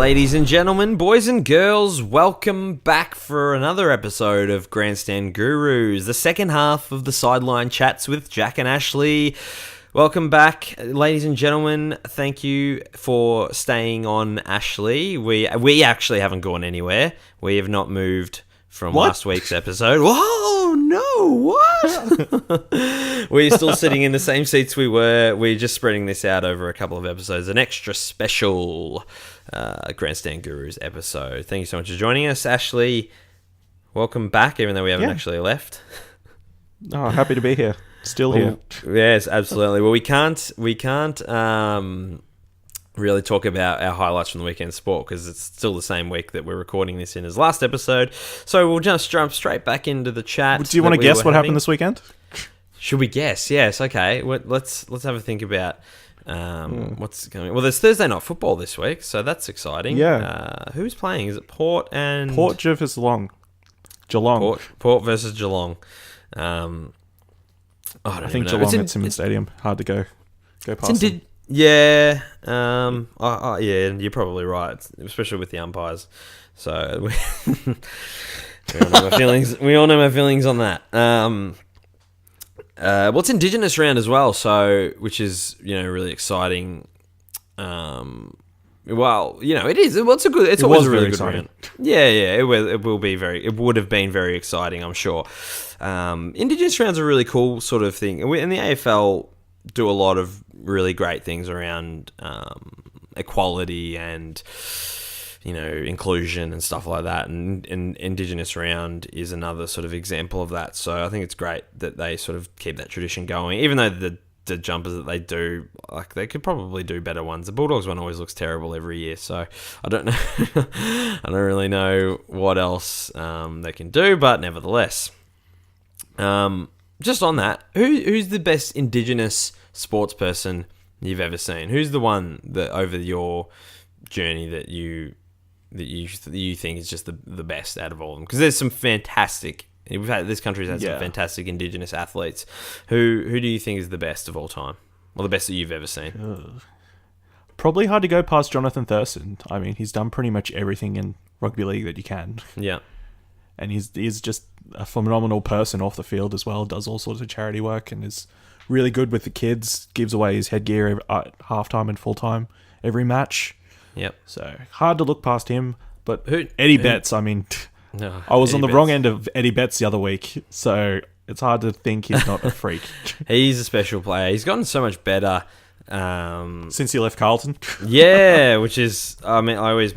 Ladies and gentlemen, boys and girls, welcome back for another episode of Grandstand Gurus, the second half of the Sideline Chats with Jack and Ashley. Welcome back, ladies and gentlemen. Thank you for staying on, Ashley. We actually haven't gone anywhere. We have not moved from last week's episode. Whoa, no, what? We're still sitting in the same seats we were. We're just spreading this out over a couple of episodes. An extra special Grandstand Gurus episode. Thank you so much for joining us, Ashley. Welcome back, even though we haven't actually left. Oh, happy to be here. Still here. Yes, absolutely. Well, we can't really talk about our highlights from the weekend sport because it's still the same week that we're recording this in as last episode. So we'll just jump straight back into the chat. Do you want to guess what happened this weekend? Should we guess? Yes. Okay. Let's have a think about what's going. Well, there's Thursday night football this week, so that's exciting. Yeah. Who's playing? Is it Port versus Geelong? Port versus Geelong. I think Geelong at Simmons Stadium. Hard to go past them. Yeah. Yeah, you're probably right, especially with the umpires. So we all know my feelings. We all know my feelings on that. It's Indigenous Round as well, so which is really exciting. Well, it is. It's always a really good round. Yeah. It will be It would have been very exciting, I'm sure. Indigenous rounds are a really cool sort of thing, and the AFL do a lot of really great things around equality and inclusion and stuff like that. And Indigenous Round is another sort of example of that. So I think it's great that they sort of keep that tradition going, even though the jumpers that they do, like, they could probably do better ones. The Bulldogs one always looks terrible every year, so I don't know. I don't really know what else they can do, but nevertheless, just on that, who's the best Indigenous sports person you've ever seen? Who's the one that over your journey that you think is just the best out of all of them? Because there's some fantastic. This country's had some fantastic Indigenous athletes. Who do you think is the best of all time? Or the best that you've ever seen? Probably hard to go past Jonathan Thurston. I mean, he's done pretty much everything in rugby league that you can. Yeah. And he's just a phenomenal person off the field as well. Does all sorts of charity work and is really good with the kids. Gives away his headgear at halftime and full time every match. Yep. So hard to look past him. But Eddie Betts, I mean... No, I was on the wrong end of Eddie Betts the other week, so it's hard to think he's not a freak. He's a special player. He's gotten so much better since he left Carlton. Yeah, which is, I mean, I always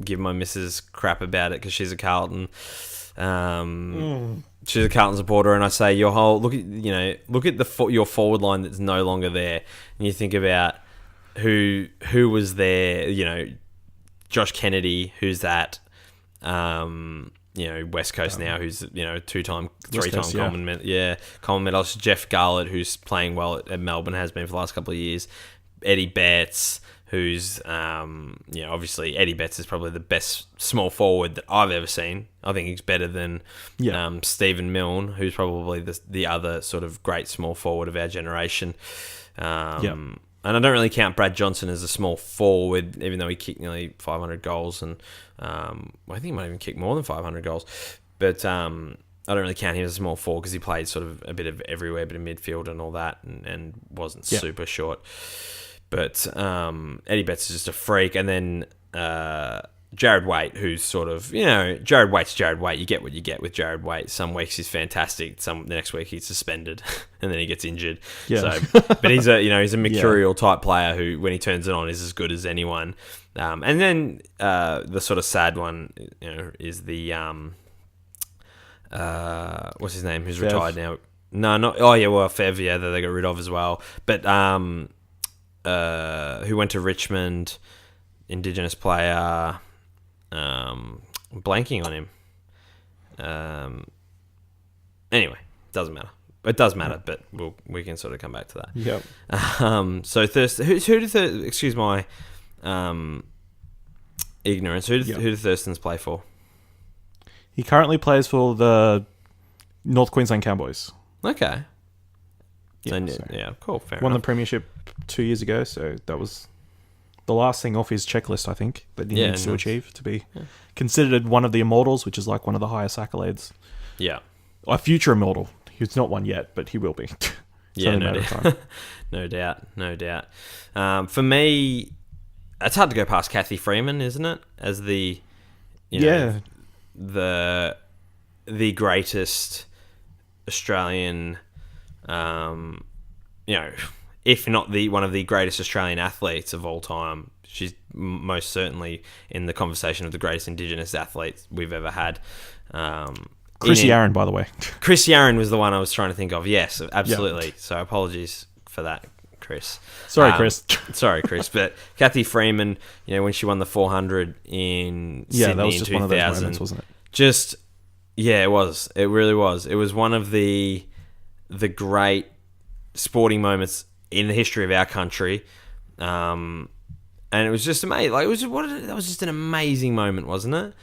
give my missus crap about it because she's a Carlton. She's a Carlton supporter, and I say your your forward line that's no longer there, and you think about who was there. Josh Kennedy, who's that? West Coast now, who's three-time Coleman medalist. Jeff Garlett, who's playing well at Melbourne, has been for the last couple of years. Eddie Betts, who's obviously Eddie Betts is probably the best small forward that I've ever seen. I think he's better than Stephen Milne, who's probably the other sort of great small forward of our generation. And I don't really count Brad Johnson as a small forward, even though he kicked nearly 500 goals. And I think he might even kick more than 500 goals. But I don't really count him as a small forward because he played sort of a bit of everywhere, a bit of midfield and all that, and wasn't super short. But Eddie Betts is just a freak. And then Jared Waite, who's sort of, Jared Waite's Jared Waite. You get what you get with Jared Waite. Some weeks he's fantastic. The next week he's suspended, and then he gets injured. Yeah. So, but he's a mercurial type player who, when he turns it on, is as good as anyone. And then the sort of sad one, is the what's his name? Who's Fev. Retired now? No, not. Fev. Yeah, that they got rid of as well. But who went to Richmond? Indigenous player. Blanking on him. Anyway, doesn't matter. It does matter, but we can sort of come back to that. Yep. So excuse my ignorance. Who do Thurstons play for? He currently plays for the North Queensland Cowboys. Okay. Yeah, cool. Fair won enough. the premiership 2 years ago, so that was the last thing off his checklist, I think, that he needs to nice. achieve to be considered one of the immortals, which is like one of the highest accolades. Yeah. A future immortal. He's not one yet, but he will be. Yeah, no doubt. No doubt. For me, it's hard to go past Kathy Freeman, isn't it? As the, the greatest Australian, if not one of the greatest Australian athletes of all time. She's most certainly in the conversation of the greatest Indigenous athletes we've ever had. Kruse Aaron, by the way. Kruse Aaron was the one I was trying to think of. Yes, absolutely. Yep. So apologies for that, Chris. Sorry, Chris. Sorry, Chris. But Kathy Freeman, when she won the 400 in Sydney that was just in 2000, one of those moments, wasn't it? It was. It really was. It was one of the great sporting moments in the history of our country. And it was just amazing. Like that was just an amazing moment, wasn't it?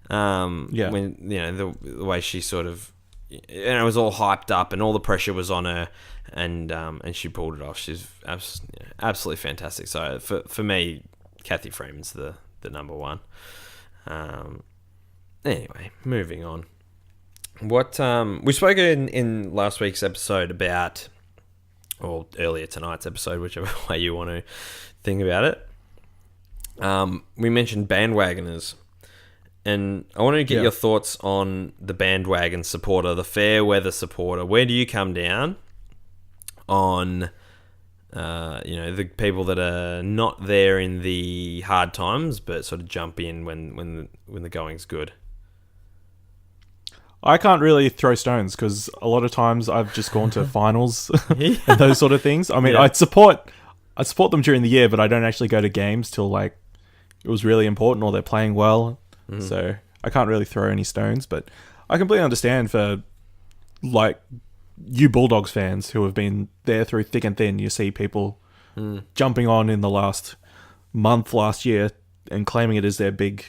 When the way she sort of, it was all hyped up and all the pressure was on her, and she pulled it off. She's absolutely fantastic. So for me, Kathy Freeman's the number one. Anyway, moving on. What we spoke in last week's episode about, or earlier tonight's episode, whichever way you want to think about it. We mentioned bandwagoners. And I want to get your thoughts on the bandwagon supporter, the fair weather supporter. Where do you come down on, the people that are not there in the hard times, but sort of jump in when the going's good? I can't really throw stones because a lot of times I've just gone to finals and those sort of things. I mean, I support them during the year, but I don't actually go to games till like it was really important or they're playing well. So I can't really throw any stones, but I completely understand for like you Bulldogs fans who have been there through thick and thin. You see people jumping on in the last year and claiming it as their big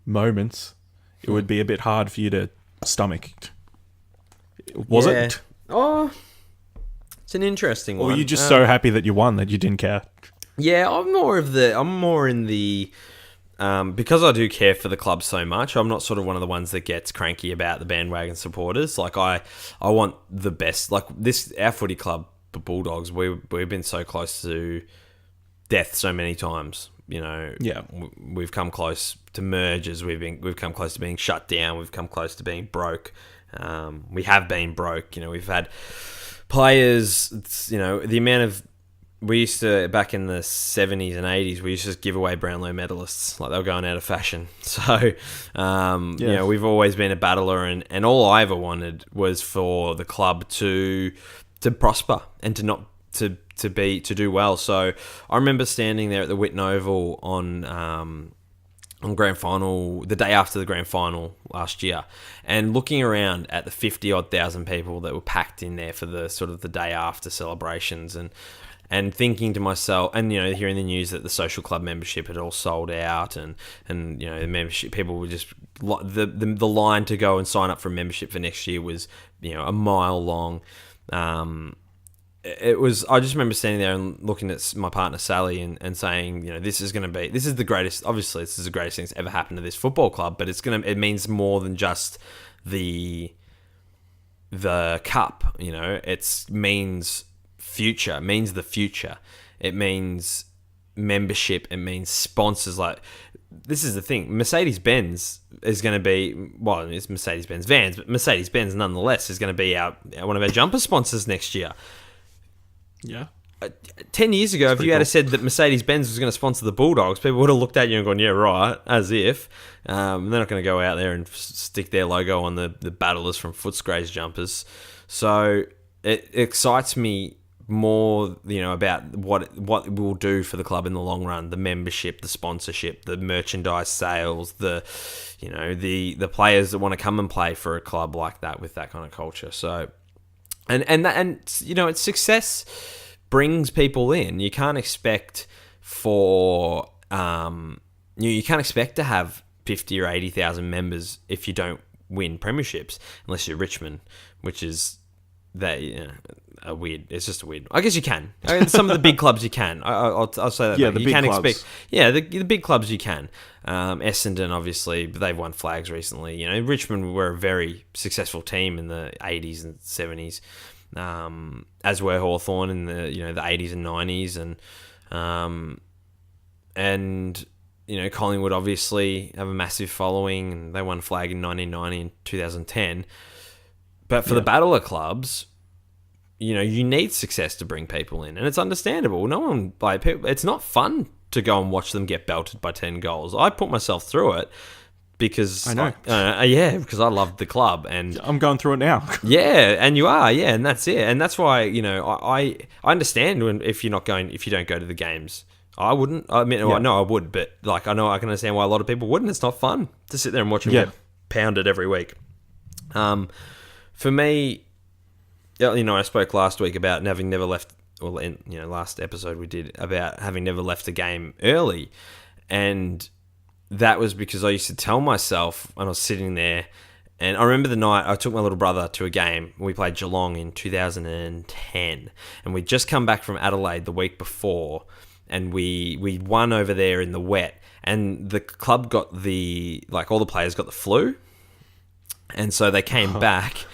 moments. It would be a bit hard for you to stomach. Was it? Oh, it's an interesting one. Or were you just so happy that you won that you didn't care? Yeah, I'm more in the because I do care for the club so much. I'm not sort of one of the ones that gets cranky about the bandwagon supporters. Like I want the best. Like our footy club, the Bulldogs, we've been so close to death so many times. We've come close to mergers. We've come close to being shut down. We've come close to being broke. We have been broke. We've had players. The amount of. We used to, back in the 70s and 80s, we used to just give away Brownlow medalists. Like, they were going out of fashion. So, we've always been a battler, and all I ever wanted was for the club to prosper and to do well. So, I remember standing there at the Whitten Oval on grand final, the day after the grand final last year, and looking around at the 50-odd thousand people that were packed in there for the sort of the day after celebrations, and thinking to myself, and hearing the news that the social club membership had all sold out, and the membership people were just the line to go and sign up for a membership for next year was a mile long. It was. I just remember standing there and looking at my partner Sally and saying, this is the greatest. Obviously, this is the greatest thing that's ever happened to this football club, but it means more than just the cup. It means future. It means the future. It means membership. It means sponsors. Like, this is the thing. Mercedes-Benz is going to be, well, it's Mercedes-Benz vans, but Mercedes-Benz nonetheless is going to be one of our jumper sponsors next year. Yeah. 10 years ago, if you had said that Mercedes-Benz was going to sponsor the Bulldogs, people would have looked at you and gone, yeah, right, as if. They're not going to go out there and stick their logo on the battlers from Footscray's jumpers. So it excites me more, about what it will do for the club in the long run, the membership, the sponsorship, the merchandise sales, the players that want to come and play for a club like that with that kind of culture. So, it's success brings people in. You can't expect to have 50 or 80,000 members if you don't win premierships, unless you're Richmond, which is that a weird. It's just a weird. I guess you can. I mean, some of the big clubs you can. I'll say that. Yeah, the you big can clubs. expect. Yeah, the big clubs you can. Essendon, obviously, but they've won flags recently. You know, Richmond were a very successful team in the 80s and 70s, as were Hawthorn in the 80s and 90s, and Collingwood obviously have a massive following, and they won flag in 1990 and 2010. But for the battle of clubs, you need success to bring people in, and it's understandable. No one it's not fun to go and watch them get belted by 10 goals. I put myself through it because I know. Because I loved the club, and I'm going through it now. yeah, and you are, yeah, and that's it, and that's why I understand if you don't go to the games. I wouldn't. I mean, I know I would, but I know I can understand why a lot of people wouldn't. It's not fun to sit there and watch them get pounded every week. For me, I spoke last week about having never left. Well, in last episode we did about having never left a game early, and that was because I used to tell myself when I was sitting there. And I remember the night I took my little brother to a game. We played Geelong in 2010, and we'd just come back from Adelaide the week before, and we won over there in the wet. And the club got all the players got the flu, and so they came back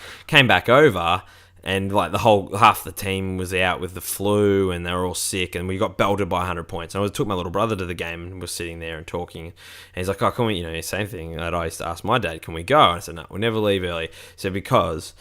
over, and the whole half the team was out with the flu, and they were all sick, and we got belted by 100 points. And I took my little brother to the game, and was sitting there and talking, and he's like, "Oh, can we?" Same thing that I used to ask my dad, "Can we go?" And I said, "No, we'll never leave early." So because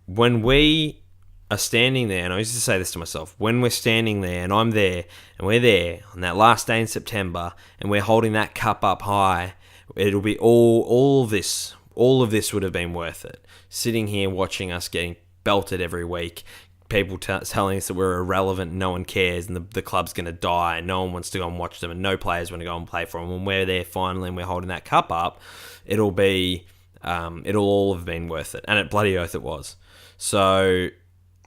when we are standing there, and I used to say this to myself, when we're standing there, and I'm there, and we're there on that last day in September, and we're holding that cup up high, it'll be all of this would have been worth it. Sitting here watching us getting belted every week, people telling us that we're irrelevant, no one cares, and the club's going to die, and no one wants to go and watch them, and no players want to go and play for them. When we're there finally and we're holding that cup up, it'll all have been worth it, and at bloody oath it was. So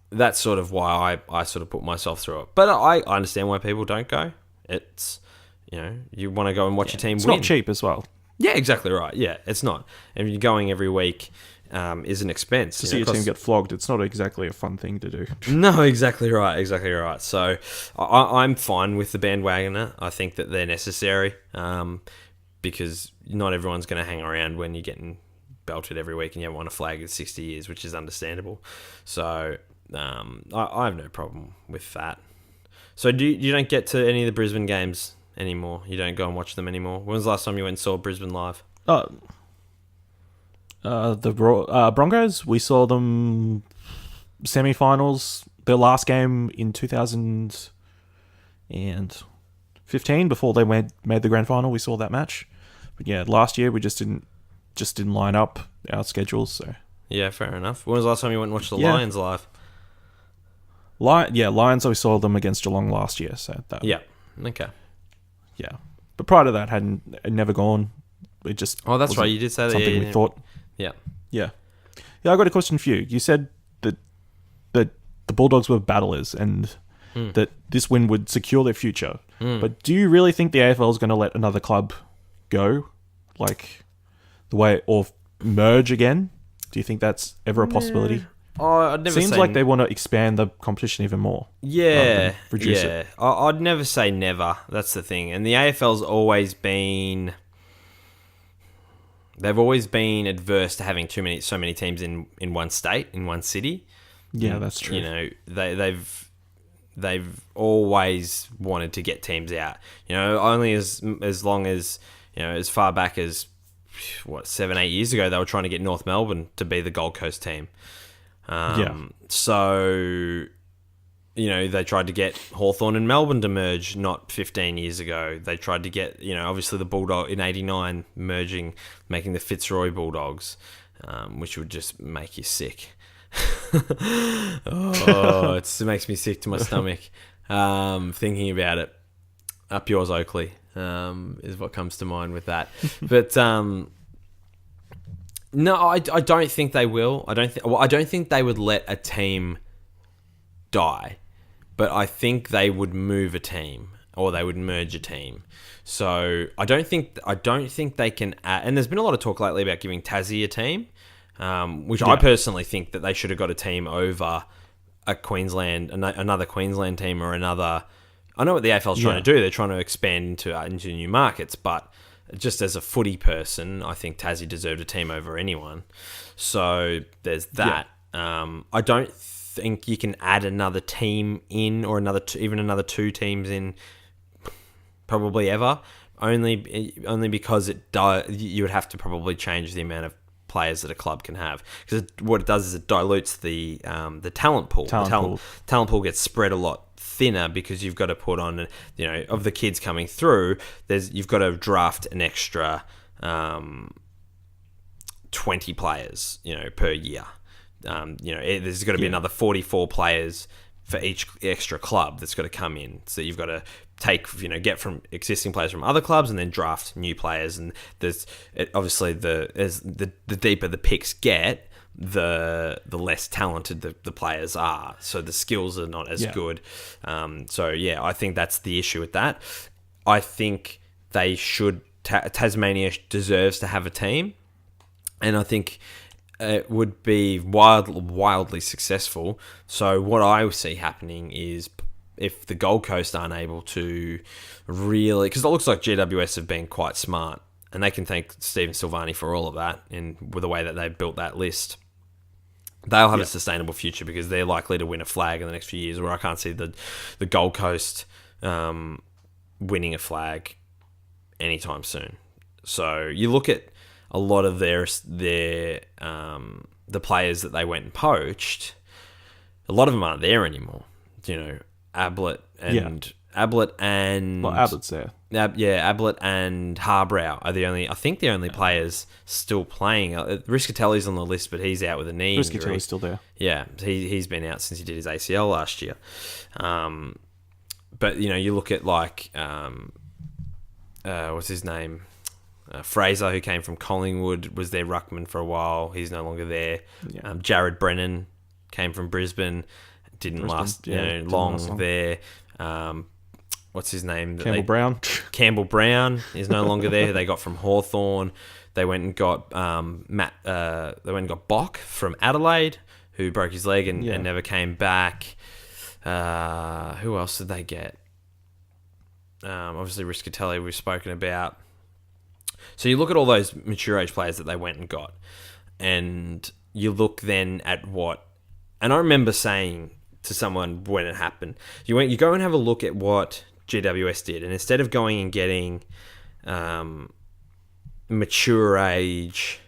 that's sort of why I sort of put myself through it. But I understand why people don't go. It's you want to go and watch your team win. It's not cheap as well. Yeah, exactly right. Yeah, it's not. And you're going every week is an expense. To see your team get flogged, it's not exactly a fun thing to do. No, exactly right. Exactly right. So I'm fine with the bandwagoner. I think that they're necessary because not everyone's going to hang around when you're getting belted every week and you haven't won a flag in 60 years, which is understandable. So I have no problem with that. So you don't get to any of the Brisbane games anymore? You don't go and watch them anymore? When was the last time you went and saw Brisbane live? The Broncos, we saw them semi-finals. Their last game in 2015, before they made the grand final, we saw that match. But yeah, last year we just didn't line up our schedules. So yeah, fair enough. When was the last time you went and watched the Lions live? Lions. We saw them against Geelong last year. So that. Yeah. Okay. Yeah, but prior to that, had never gone. It just that's right. You did say that. Something we thought. Yeah. Yeah. I got a question for you. You said that the Bulldogs were battlers and that this win would secure their future. But do you really think the AFL is going to let another club go, like the way, or merge again? Do you think that's ever a possibility? I'd never Seems like they want to expand the competition even more. Yeah, reduce it. I'd never say never. That's the thing. And the AFL's always been... They've always been adverse to having so many teams in one state, in one city. Yeah, that's true. They've always wanted to get teams out. Only as long as as far back as 7-8 years ago, they were trying to get North Melbourne to be the Gold Coast team. So, they tried to get Hawthorn and Melbourne to merge not 15 years ago. They tried to get, obviously the Bulldog in 89 merging, making the Fitzroy Bulldogs, which would just make you sick. It makes me sick to my stomach thinking about it. Up yours, Oakley, is what comes to mind with that. But... No, I don't think they will. I don't think they would let a team die, but I think they would move a team or they would merge a team. So I don't think they can add, and there's been a lot of talk lately about giving Tassie a team, which I personally think that they should have got a team over a Queensland, another Queensland team or another. I know what the AFL's trying to do. They're trying to expand into new markets, but just as a footy person, I think Tassie deserved a team over anyone. So there's that. I don't think you can add another team in or even another two teams in probably ever. Only because you would have to probably change the amount of players that a club can have, because what it does is it dilutes the talent pool. The talent pool gets spread a lot thinner because you've got to put on, of the kids coming through, you've got to draft an extra 20 players, per year. There's got to be another 44 players for each extra club that's got to come in. So you've got to get from existing players from other clubs and then draft new players. And obviously the deeper the picks get, the less talented the players are. So the skills are not as good. I think that's the issue with that. I think they should. Tasmania deserves to have a team, and I think it would be wildly successful. So what I see happening is, if the Gold Coast aren't able to really, because it looks like GWS have been quite smart, and they can thank Stephen Silvani for all of that, and with the way that they built that list, they'll have a sustainable future, because they're likely to win a flag in the next few years, where I can't see the Gold Coast winning a flag anytime soon. So you look at a lot of the players that they went and poached, a lot of them aren't there anymore. Ablett and Ablett's there. Ablett and Harbrow are the only players still playing. Riscatelli's on the list, but he's out with a knee injury. Riscatelli's still there. Yeah, he's been out since he did his ACL last year. But you look at what's his name? Fraser, who came from Collingwood, was their ruckman for a while. He's no longer there. Yeah. Jared Brennan came from Brisbane. Didn't last long there. What's his name? Brown. Campbell Brown is no longer there. Who they got from Hawthorn. They went and got They went and got Bock from Adelaide, who broke his leg and never came back. Who else did they get? Obviously Riscatelli we've spoken about. So you look at all those mature age players that they went and got, and you look then at what. And I remember saying to someone when it happened, you go and have a look at what GWS did, and instead of going and getting mature age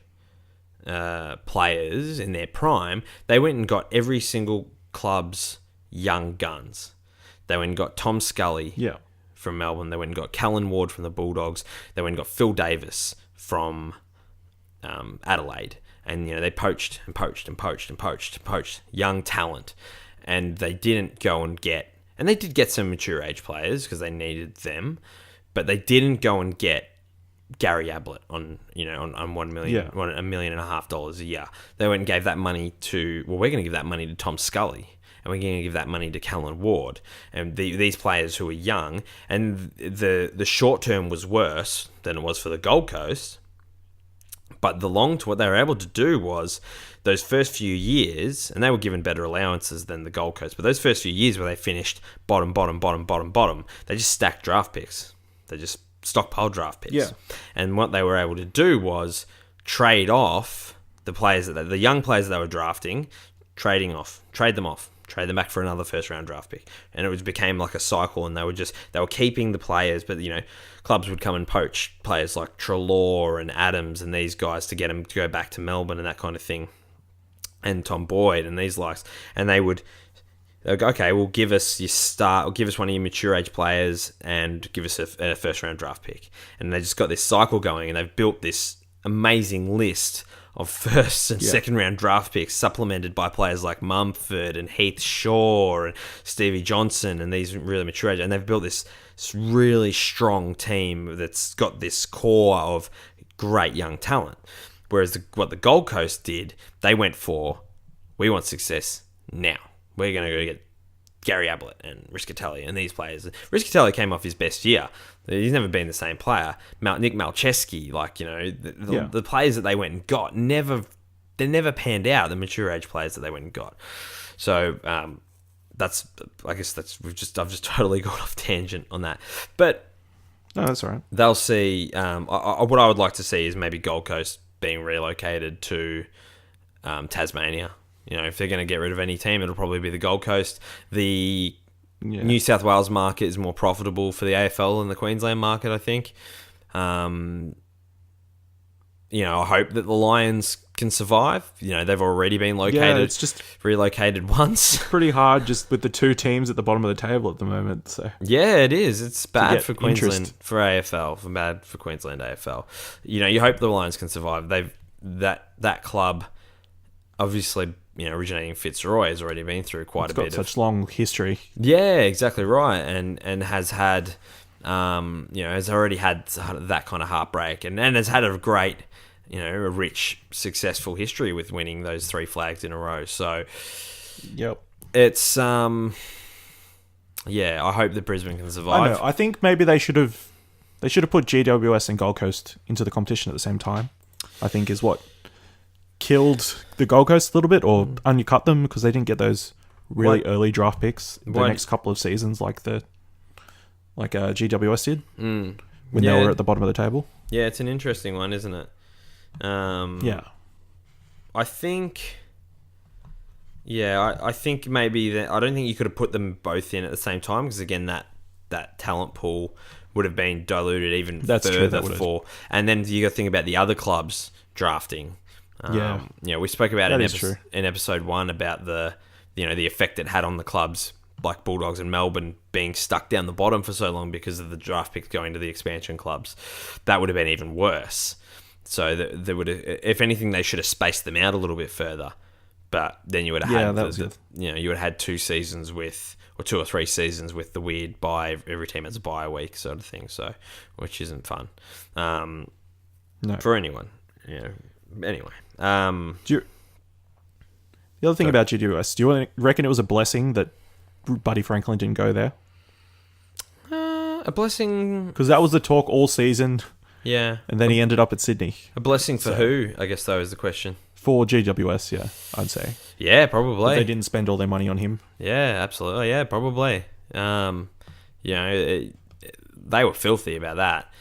players in their prime, they went and got every single club's young guns. They went and got Tom Scully from Melbourne. They went and got Callan Ward from the Bulldogs. They went and got Phil Davis from Adelaide. And, they poached young talent. And they didn't go and get... And they did get some mature age players because they needed them. But they didn't go and get Gary Ablett on $1 million, $1.5 million a year. They went and gave that money to... Well, we're going to give that money to Tom Scully. And we're going to give that money to Callan Ward. And these players who are young. And the short term was worse than it was for the Gold Coast. But what they were able to do was those first few years, and they were given better allowances than the Gold Coast, but those first few years where they finished bottom, they just stacked draft picks. They just stockpiled draft picks. Yeah. And what they were able to do was trade off the young players that they were drafting, trade them back for another first round draft pick. And it became like a cycle, and they were keeping the players, but clubs would come and poach players like Treloar and Adams and these guys to get them to go back to Melbourne and that kind of thing. And Tom Boyd and these likes. And they'd go, okay, well, give us one of your mature age players and give us a first round draft pick. And they just got this cycle going, and they've built this amazing list of first and second round draft picks, supplemented by players like Mumford and Heath Shaw and Stevie Johnson and these really mature age. And they've built this really strong team that's got this core of great young talent. Whereas what the Gold Coast did, they went for, we want success now. We're going to go get Gary Ablett and Riscatelli and these players. Riscatelli came off his best year. He's never been the same player. Nick Malcheski, the players that they went and got, they never panned out, the mature age players that they went and got. So I guess I've just totally got off tangent on that, but No, that's all right. they'll see. What I would like to see is maybe Gold Coast being relocated to Tasmania. If they're going to get rid of any team, it'll probably be the Gold Coast. The New South Wales market is more profitable for the AFL than the Queensland market, I think. I hope that the Lions can survive. They've already been located. It's just relocated once. It's pretty hard just with the two teams at the bottom of the table at the moment. So yeah, it is. It's bad for Queensland for AFL, bad for Queensland AFL. You hope the Lions can survive. That club, obviously, originating Fitzroy has already been through quite a bit. It's got such long history. Yeah, exactly right, and has had, has already had that kind of heartbreak, and has had a great, a rich, successful history with winning those 3 flags in a row. So, yep, it's I hope that Brisbane can survive. I think maybe they should have put GWS and Gold Coast into the competition at the same time. I think is what killed the Gold Coast a little bit, or undercut them because they didn't get those really early draft picks the next couple of seasons, like GWS did when they were at the bottom of the table. Yeah, it's an interesting one, isn't it? I think. Yeah, I think maybe that. I don't think you could have put them both in at the same time because again, that talent pool would have been diluted even further for. And then you got to think about the other clubs drafting. We spoke about in episode 1 about the effect it had on the clubs like Bulldogs and Melbourne being stuck down the bottom for so long because of the draft picks going to the expansion clubs. That would have been even worse. So they would have, if anything, they should have spaced them out a little bit further. But then you would have had you would have had 2 seasons with, or 2 or 3 seasons with the weird bye. Every team has a bye week sort of thing. So, which isn't fun for anyone. Anyway, the other thing about GWS, do you reckon it was a blessing that Buddy Franklin didn't go there? A blessing, because that was the talk all season. Yeah, and then he ended up at Sydney. A blessing for who? I guess though is the question. For GWS, yeah, I'd say. Yeah, probably. But they didn't spend all their money on him. Yeah, absolutely. Yeah, probably. They were filthy about that.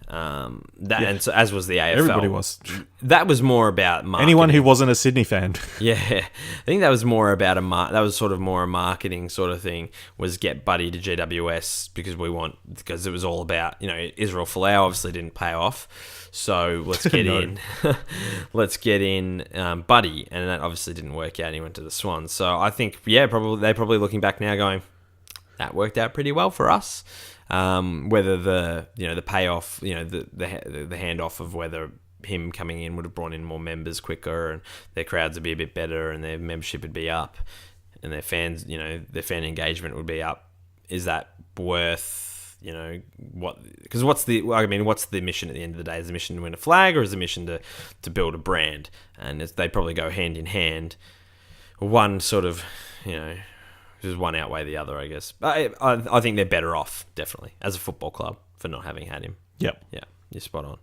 And so, as was the AFL. Everybody was. That was more about marketing. Anyone who wasn't a Sydney fan. Yeah, I think that was more about that was sort of more a marketing sort of thing. Was get Buddy to GWS because it was all about Israel Folau obviously didn't pay off, so let's get let's get in Buddy, and that obviously didn't work out. And he went to the Swans. So I think they're probably looking back now going, that worked out pretty well for us. Whether the payoff, the handoff of whether him coming in would have brought in more members quicker and their crowds would be a bit better and their membership would be up and their fans, their fan engagement would be up. Is that worth, what? Because what's the mission at the end of the day? Is the mission to win a flag or is the mission to build a brand? And they probably go hand in hand. One sort of, does one outweigh the other, I guess. I think they're better off, definitely, as a football club for not having had him. Yep. Yeah, you're spot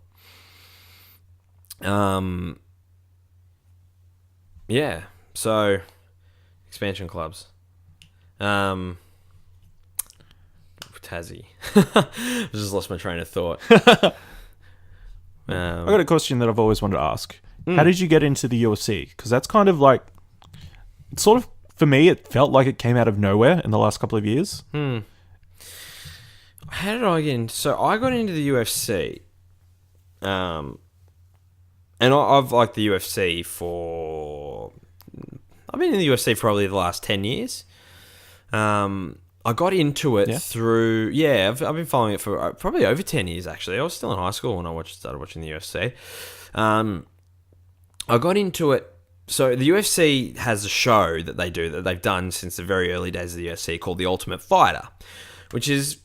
on. Yeah, so expansion clubs. Tassie. I just lost my train of thought. I got a question that I've always wanted to ask. How did you get into the UFC? Because that's kind of like, sort of, for me, it felt like it came out of nowhere in the last couple of years. How did I get in? So I got into the UFC, and I've liked the UFC I've been in the UFC for probably the last 10 years. I got into it through... Yeah, I've been following it for probably over 10 years, actually. I was still in high school when I started watching the UFC. I got into it... So the UFC has a show that they do, that they've done since the very early days of the UFC, called The Ultimate Fighter, which is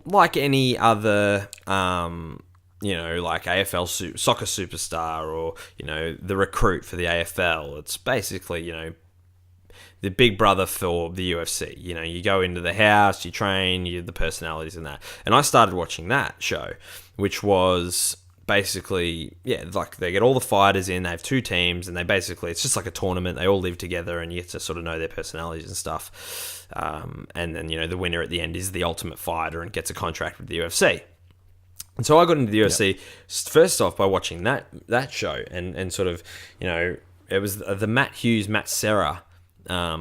like any other... like AFL soccer superstar or, the recruit for the AFL. It's basically, the big brother for the UFC. You go into the house, you train, you the personalities and that. And I started watching that show, which was basically, like they get all the fighters in. They have 2 teams, and it's just like a tournament. They all live together, and you get to sort of know their personalities and stuff. And then the winner at the end is the ultimate fighter and gets a contract with the UFC. And so I got into the UFC first off by watching that show, and sort of, it was the Matt Serra. I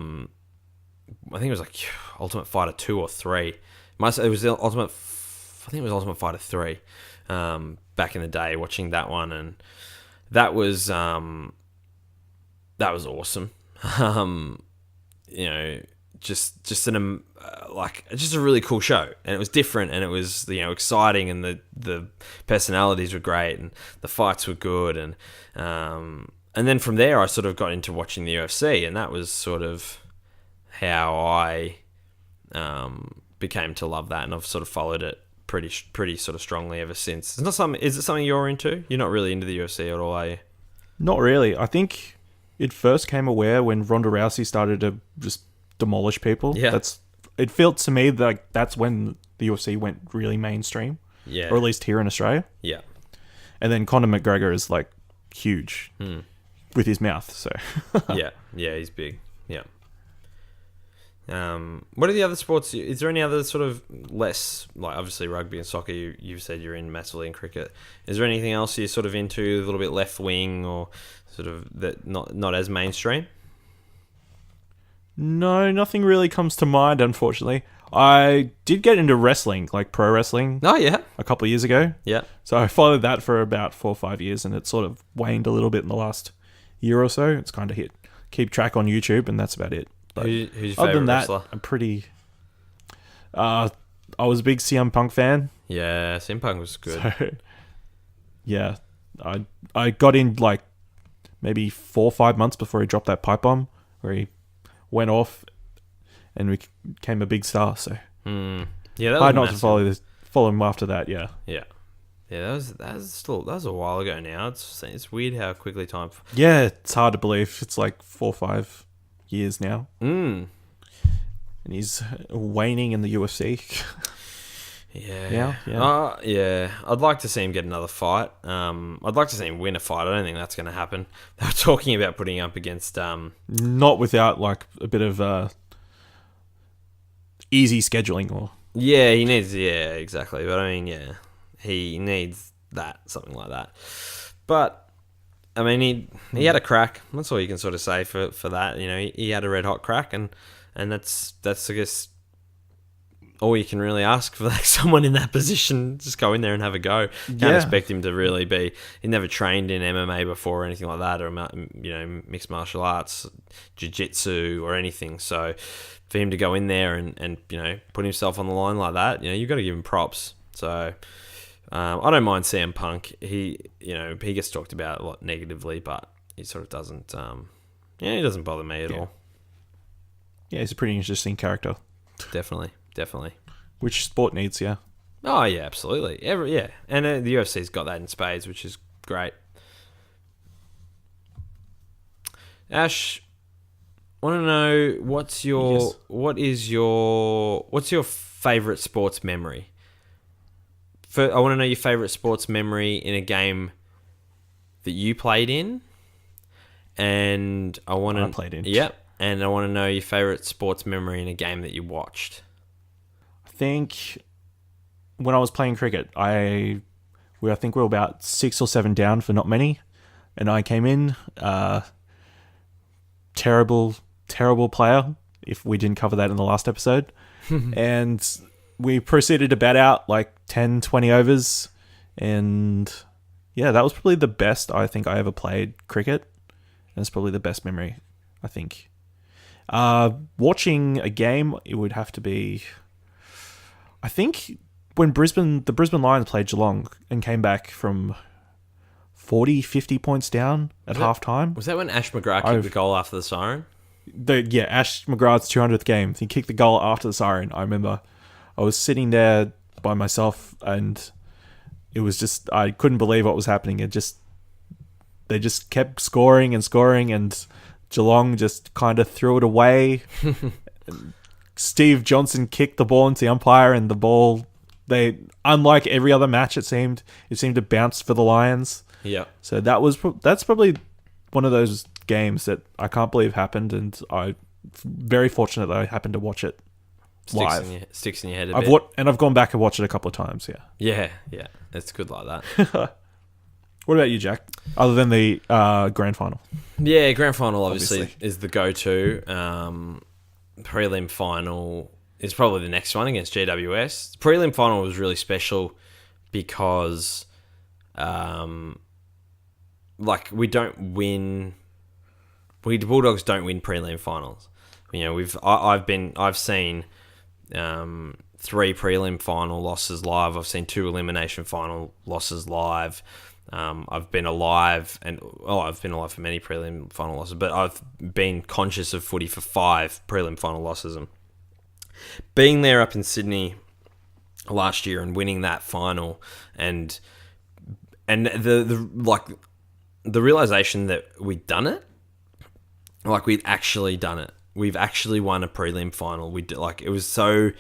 think it was like Ultimate Fighter 2 or 3. It was the Ultimate. I think it was Ultimate Fighter 3. Back in the day, watching that one, and that was awesome. Just a really cool show, and it was different, and it was exciting, and the personalities were great, and the fights were good, and then from there I sort of got into watching the UFC, and that was sort of how I became to love that, and I've sort of followed it pretty sort of strongly ever since. Is it something you're into? You're not really into the UFC at all, are you? Not really. I think it first came aware when Ronda Rousey started to just demolish people. Yeah. It felt to me like that's when the UFC went really mainstream. Yeah. Or at least here in Australia. Yeah. And then Conor McGregor is like huge with his mouth. So yeah, he's big. Yeah. What are the other sports? Is there any other sort of less, like obviously rugby and soccer? You've said you're in massively in cricket. Is there anything else you're sort of into, a little bit left wing or sort of that not as mainstream? No, nothing really comes to mind, unfortunately. I did get into wrestling, like pro wrestling. Oh yeah, a couple of years ago. Yeah. So I followed that for about 4 or 5 years, and it sort of waned a little bit in the last year or so. It's kind of keep track on YouTube, and that's about it. Who's your other than favourite that, wrestler? I'm pretty... I was a big CM Punk fan. Yeah, CM Punk was good. So, yeah. I got in like maybe 4 or 5 months before he dropped that pipe bomb where he went off and became a big star. So yeah, that was hard not to follow him after that. Yeah. Yeah. Yeah, that was a while ago now. It's weird how quickly time... Yeah, it's hard to believe. It's like 4 or 5 years now. And he's waning in the UFC. Yeah. I'd like to see him get another fight. I'd like to see him win a fight. I don't think that's going to happen. They were talking about putting up against... Not without like a bit of easy scheduling or... Yeah, he needs... Yeah, exactly. But I mean, yeah, he needs something like that. But... I mean, he had a crack. That's all you can sort of say for that. He had a red hot crack, and that's I guess all you can really ask for, like someone in that position. Just go in there and have a go. Can't expect him to really be. He never trained in MMA before or anything like that, or mixed martial arts, jiu-jitsu or anything. So for him to go in there and put himself on the line like that, you've got to give him props. So. I don't mind CM Punk. He gets talked about a lot negatively, but he sort of doesn't. He doesn't bother me at all. Yeah, he's a pretty interesting character. Definitely. Which sport needs, yeah. Oh yeah, absolutely. And the UFC's got that in spades, which is great. Ash, want to know what's your favorite sports memory? I want to know your favourite sports memory in a game that you played in, and I played in. Yep, and I want to know your favourite sports memory in a game that you watched. I think when I was playing cricket, I think we were about 6 or 7 down for not many, and I came in. Terrible player. If we didn't cover that in the last episode, and we proceeded to bat out like 10, 20 overs. And yeah, that was probably the best I think I ever played cricket. And it's probably the best memory, I think. Watching a game, it would have to be... I think when the Brisbane Lions played Geelong and came back from 40, 50 points down at halftime. Was that when Ash McGrath kicked the goal after the siren? Ash McGrath's 200th game. He kicked the goal after the siren, I remember. I was sitting there by myself, and it was just, I couldn't believe what was happening. They just kept scoring, and Geelong just kind of threw it away. Steve Johnson kicked the ball into the umpire, and the ball they, unlike every other match, it seemed to bounce for the Lions. Yeah. So that's probably one of those games that I can't believe happened, and I'm very fortunate that I happened to watch it live. Sticks in your head a bit. I've gone back and watched it a couple of times. Yeah. It's good like that. What about you, Jack? Other than the grand final? Yeah, grand final obviously is the go-to. Prelim final is probably the next one against GWS. Prelim final was really special because, we don't win. The Bulldogs don't win prelim finals. You know, I've seen 3 prelim final losses live. I've seen 2 elimination final losses live. I've been alive for many prelim final losses, but I've been conscious of footy for 5 prelim final losses. And being there up in Sydney last year and winning that final, and the realization that we'd done it, we'd actually done it. We've actually won a prelim final. It was so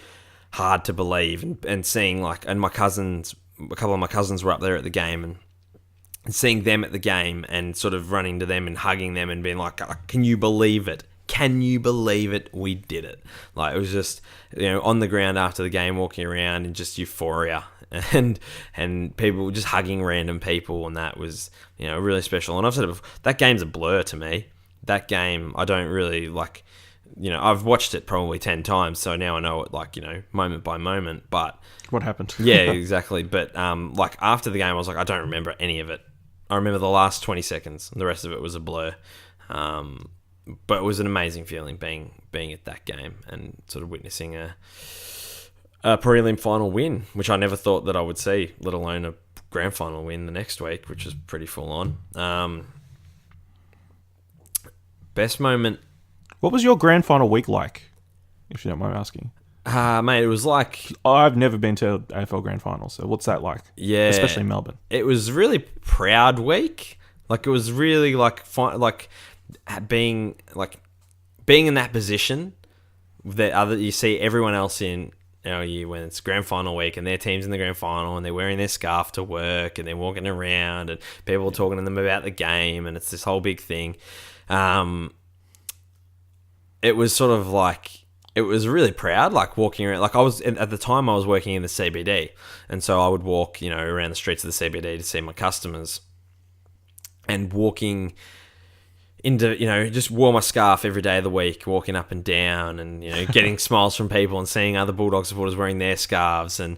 hard to believe, and seeing and a couple of my cousins were up there at the game, and seeing them at the game and sort of running to them and hugging them and being like, can you believe it? Can you believe it? We did it. It was just, on the ground after the game, walking around in just euphoria, and people just hugging random people, and that was, really special. And I've said it before, that game's a blur to me. That game, I don't really I've watched it probably 10 times, so now I know it moment by moment, but what happened? Yeah, exactly. But after the game, I was like, I don't remember any of it. I remember the last 20 seconds, and the rest of it was a blur. But it was an amazing feeling being at that game and sort of witnessing a prelim final win, which I never thought that I would see, let alone a grand final win the next week, which was pretty full on. Best moment. What was your grand final week like, if you don't mind asking? Mate, it was like... I've never been to AFL grand final, so what's that like? Yeah. Especially in Melbourne. It was really proud week. It was really being in that position that you see everyone else in our year when it's grand final week and their team's in the grand final and they're wearing their scarf to work and they're walking around and people are talking to them about the game and it's this whole big thing. It was sort of it was really proud, walking around. I was, at the time I was working in the CBD, and so I would walk, around the streets of the CBD to see my customers, and walking into, just wore my scarf every day of the week, walking up and down, and getting smiles from people and seeing other Bulldog supporters wearing their scarves, and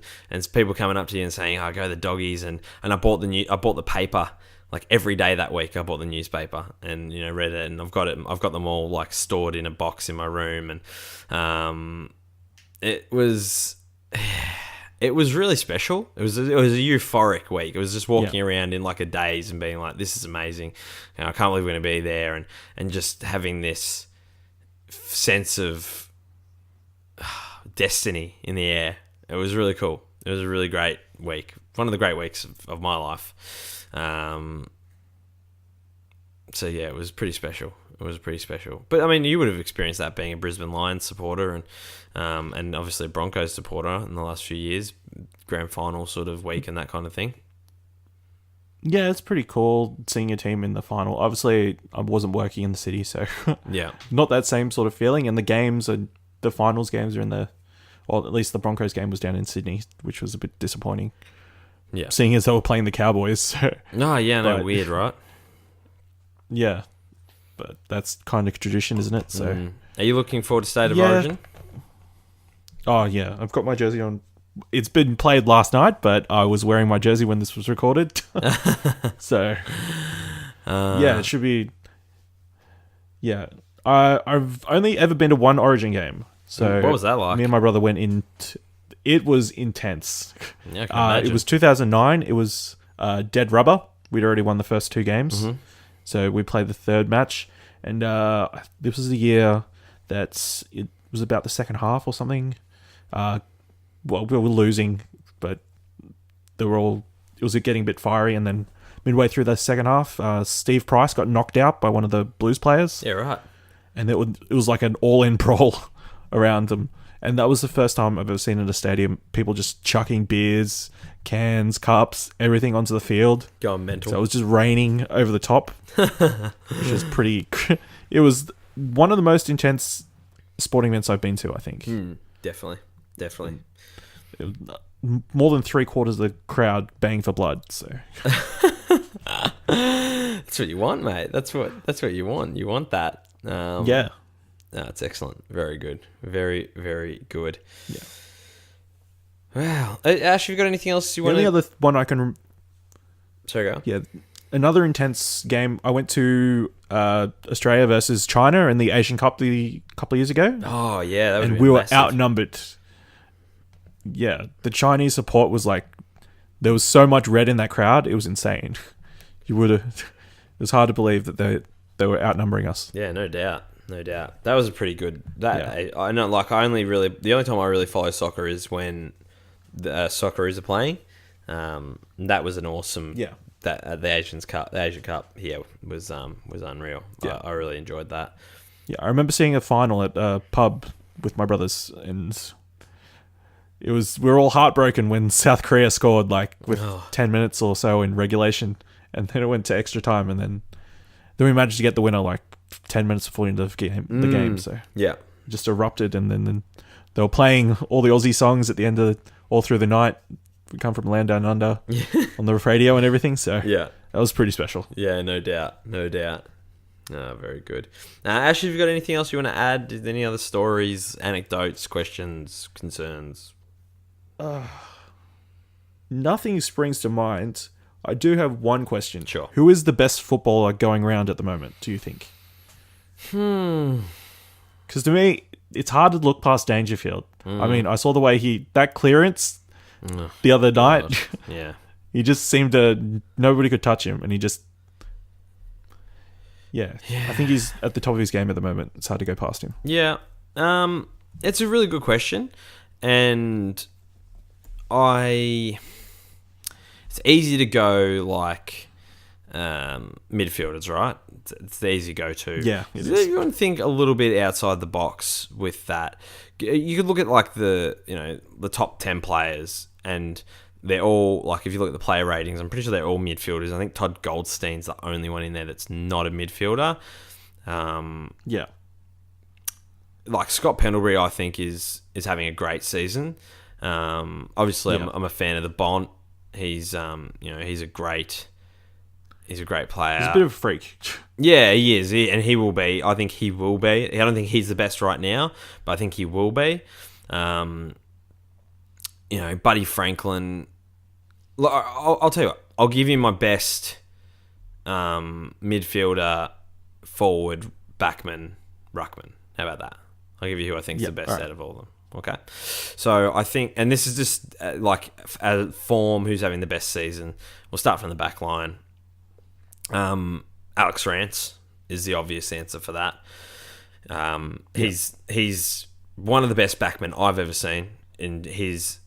people coming up to you and saying, "Oh, go the Doggies," and I bought the paper. Every day that week, I bought the newspaper and read it, and I've got them all stored in a box in my room, and it was really special. It was a euphoric week. It was just walking around in a daze and being like, "This is amazing! I can't believe we're going to be there," and just having this sense of destiny in the air. It was really cool. It was a really great week. One of the great weeks of my life. So yeah, it was pretty special. But I mean, you would have experienced that being a Brisbane Lions supporter and obviously a Broncos supporter in the last few years, grand final sort of week and that kind of thing. Yeah, it's pretty cool seeing your team in the final. Obviously, I wasn't working in the city, so yeah, not that same sort of feeling. And the finals games are at least the Broncos game was down in Sydney, which was a bit disappointing. Yeah, seeing as they were playing the Cowboys. So. Weird, right? Yeah, but that's kind of tradition, isn't it? So, Are you looking forward to State of Origin? Oh yeah, I've got my jersey on. It's been played last night, but I was wearing my jersey when this was recorded. So, it should be. Yeah, I've only ever been to one Origin game. So, what was that like? Me and my brother went in. It was intense. Yeah, I can imagine. It was 2009. It was dead rubber. We'd already won the first 2 games. Mm-hmm. So we played the third match. And this was the year it was about the second half or something. Well, we were losing, but it was getting a bit fiery. And then midway through the second half, Steve Price got knocked out by one of the Blues players. Yeah, right. And it was like an all-in brawl around them. And that was the first time I've ever seen in a stadium people just chucking beers, cans, cups, everything onto the field. Going mental. So it was just raining over the top, which is pretty... It was one of the most intense sporting events I've been to, I think. Definitely. It was more than 3/4 of the crowd banging for blood, so... That's what you want, mate. That's what you want. You want that. Yeah. No, it's excellent. Very good. Very, very good. Yeah. Wow. Ash, have you got anything else you want to... The only other one I can... Sorry, go. Yeah. Another intense game. I went to Australia versus China in the Asian Cup a couple of years ago. Oh, yeah. That and we were outnumbered. Yeah. The Chinese support was like... There was so much red in that crowd. It was insane. You would have... It was hard to believe that they were outnumbering us. Yeah, no doubt. That was a pretty good... I know, like, the only time I really follow soccer is when the Socceroos are playing. That was an awesome... Yeah. The Asian Cup here was unreal. Yeah. I really enjoyed that. Yeah, I remember seeing a final at a pub with my brothers, and we were all heartbroken when South Korea scored, like, with 10 minutes or so in regulation, and then it went to extra time, and then we managed to get the winner, like, 10 minutes before the end of the game, so yeah, just erupted, and then they were playing all the Aussie songs at the end all through the night. We come from Land Down Under on the radio and everything, so yeah, that was pretty special. Yeah, no doubt. Very good. Ash, have you got anything else you want to add? Any other stories, anecdotes, questions, concerns? Nothing springs to mind. I do have one question. Sure. Who is the best footballer going around at the moment, do you think? Because to me, it's hard to look past Dangerfield. I mean, I saw the way that clearance the other night. Yeah. He just seemed nobody could touch him, and he just... Yeah. I think he's at the top of his game at the moment. It's hard to go past him. Yeah. It's a really good question, and it's easy to go like midfielders, right? It's the easy go-to. Yeah, it is. You want to think a little bit outside the box with that. You could look at like the top 10 players, and they're all like, if you look at the player ratings, I'm pretty sure they're all midfielders. I think Todd Goldstein's the only one in there that's not a midfielder. Yeah. Like Scott Pendlebury, I think is having a great season. Obviously, Yeah. I'm a fan of the Bont. He's he's a great player. He's a bit of a freak. Yeah, he is, and he will be. I think he will be. I don't think he's the best right now, but I think he will be. Buddy Franklin. I'll tell you what. I'll give you my best midfielder, forward, backman, ruckman. How about that? I'll give you who I think is the best out of all of them. Okay. So I think, and this is just like a form who's having the best season. We'll start from the back line. Alex Rance is the obvious answer for that. He's one of the best backmen I've ever seen, in his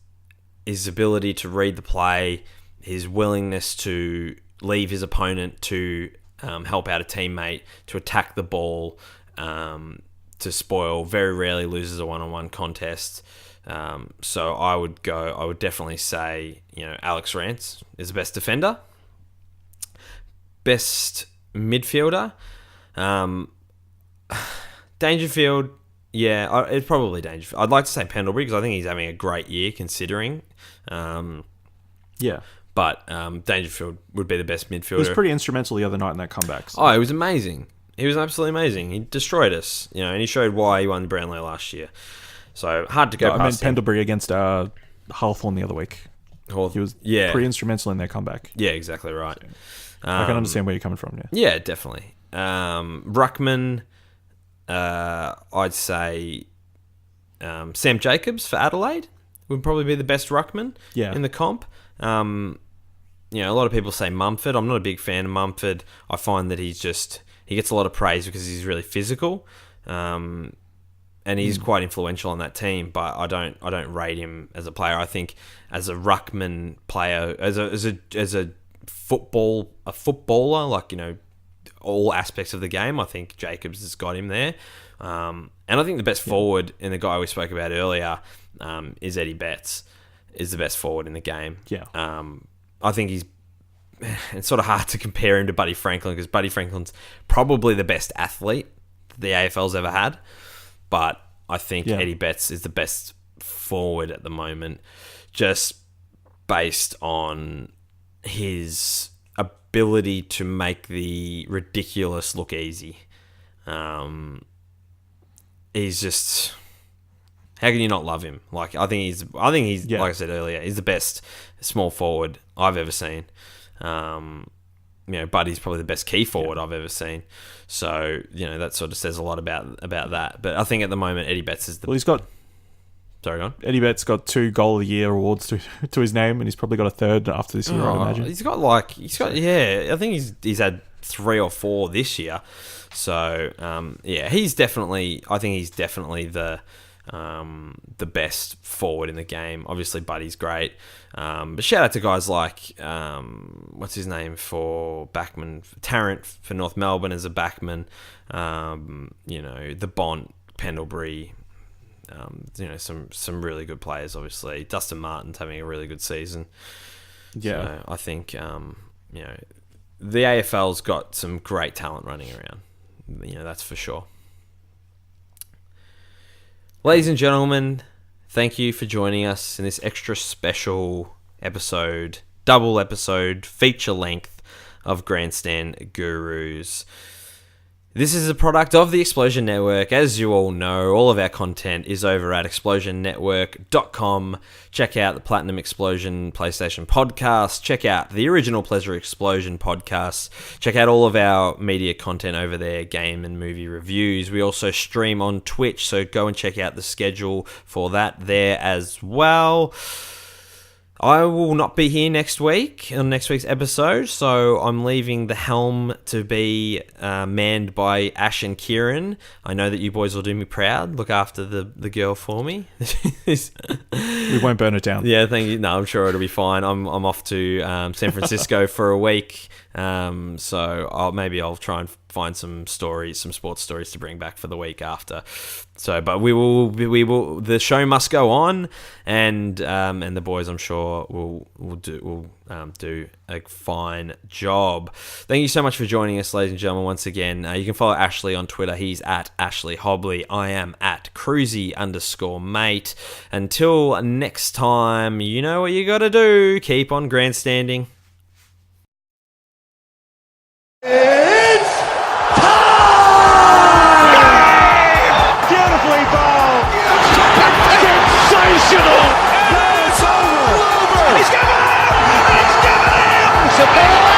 ability to read the play, his willingness to leave his opponent to help out a teammate, to attack the ball, to spoil. Very rarely loses a one-on-one contest. So I would definitely say, Alex Rance is the best defender. Best midfielder, Dangerfield. Yeah, it's probably Dangerfield. I'd like to say Pendlebury because I think he's having a great year considering. Yeah. But Dangerfield would be the best midfielder. He was pretty instrumental the other night in that comeback. So. Oh, it was amazing. He was absolutely amazing. He destroyed us, and he showed why he won the Brownlow last year. So hard to go past. I meant Pendlebury against Hawthorn the other week. He was pretty instrumental in their comeback. Yeah, exactly right. So, I can understand where you're coming from. Yeah, definitely. Ruckman, I'd say Sam Jacobs for Adelaide would probably be the best ruckman in the comp. A lot of people say Mumford. I'm not a big fan of Mumford. I find that he gets a lot of praise because he's really physical, and he's quite influential on that team. But I don't rate him as a player. I think as a ruckman player, as a footballer, like all aspects of the game. I think Jacobs has got him there. And I think the best forward, and the guy we spoke about earlier, is Eddie Betts, is the best forward in the game. Yeah. I think it's sort of hard to compare him to Buddy Franklin, because Buddy Franklin's probably the best athlete the AFL's ever had. But I think Eddie Betts is the best forward at the moment, just based on his ability to make the ridiculous look easy. He's just... How can you not love him? Like, I think he's like I said earlier, he's the best small forward I've ever seen. Buddy's probably the best key forward I've ever seen. So, that sort of says a lot about that. But I think at the moment, Eddie Betts is the... Well, he's got... Sorry, go on. Eddie Betts got 2 Goal of the Year awards to his name, and he's probably got a third after this year, I'd imagine. I think he's had 3 or 4 this year. So, he's definitely the best forward in the game. Obviously, Buddy's great. But shout out to guys like, what's his name for backman? Tarrant for North Melbourne as a backman. The Bont, Pendlebury. Some really good players, obviously. Dustin Martin's having a really good season. Yeah. So I think, the AFL's got some great talent running around. That's for sure. Ladies and gentlemen, thank you for joining us in this extra special episode, double episode, feature length of Grandstand Gurus. This is a product of the Explosion Network. As you all know, all of our content is over at explosionnetwork.com. Check out the Platinum Explosion PlayStation podcast. Check out the original Pleasure Explosion podcast. Check out all of our media content over there, game and movie reviews. We also stream on Twitch, so go and check out the schedule for that there as well. I will not be here next week on next week's episode, so I'm leaving the helm to be manned by Ash and Kieran. I know that you boys will do me proud. Look after the girl for me. We won't burn it down. Yeah, thank you. No, I'm sure it'll be fine. I'm off to San Francisco for a week, so I'll try and find some sports stories to bring back for the week after. So, but we will. The show must go on, and the boys, I'm sure, will do a fine job. Thank you so much for joining us, ladies and gentlemen. Once again, you can follow Ashley on Twitter. He's at Ashley Hobley. I am at Kruse_mate. Until next time, you know what you got to do. Keep on grandstanding. It's beautifully bowled. Sensational. It's over. He's given it. He's given it.